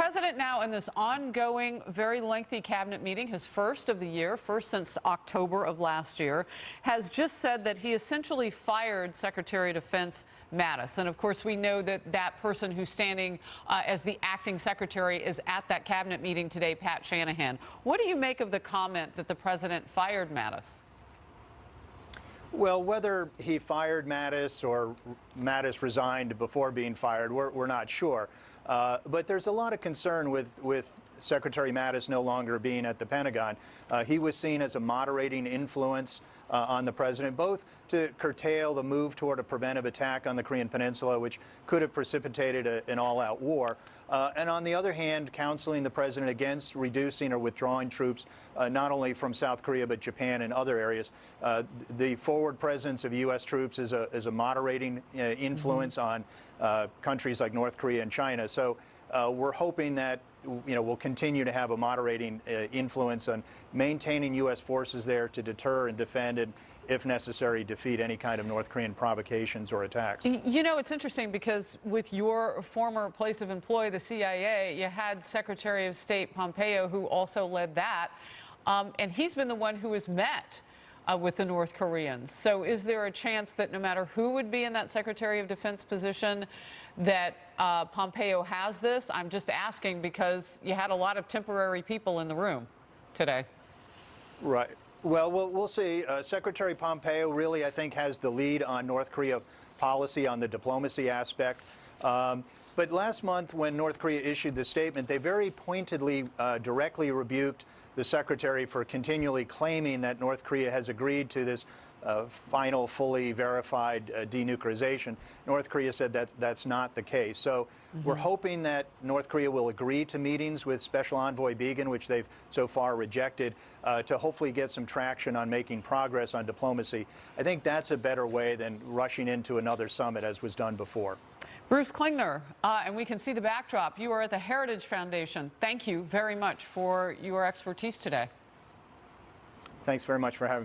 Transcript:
president now in this ongoing, very lengthy cabinet meeting, his first of the year, first since October of last year, has just said that he essentially fired Secretary of Defense Mattis. And of course, we know that that person who's standing as the acting secretary is at that cabinet meeting today, Pat Shanahan. What do you make of the comment that the president fired Mattis? Well, whether he fired Mattis or Mattis resigned before being fired, we're not sure. But there's a lot of concern with Secretary Mattis no longer being at the Pentagon. He was seen as a moderating influence on the president, both to curtail the move toward a preventive attack on the Korean Peninsula, which could have precipitated an all-out war, and on the other hand, counseling the president against reducing or withdrawing troops, not only from South Korea, but Japan and other areas. The forward presence of U.S. troops is a moderating influence on countries like North Korea and China. So we're hoping that we'll continue to have a moderating influence on maintaining U.S. forces there to deter and defend and, if necessary, defeat any kind of North Korean provocations or attacks. You know, it's interesting because with your former place of employ, the CIA, you had Secretary of State Pompeo, who also led that, and he's been the one who has met with the North Koreans. So is there a chance that no matter who would be in that Secretary of Defense position, that Pompeo has this? I'm just asking because you had a lot of temporary people in the room today. Right. Well, we'll see. Secretary Pompeo really, I think, has the lead on North Korea policy, on the diplomacy aspect. But last month, when North Korea issued the statement, they very pointedly directly rebuked the secretary for continually claiming that North Korea has agreed to this final, fully verified denuclearization. North Korea said that that's not the case. So we're hoping that North Korea will agree to meetings with Special Envoy Began, which they've so far rejected, to hopefully get some traction on making progress on diplomacy. I think that's a better way than rushing into another summit, as was done before. Bruce Klingner, and we can see the backdrop. You are at the Heritage Foundation. Thank you very much for your expertise today. Thanks very much for having me.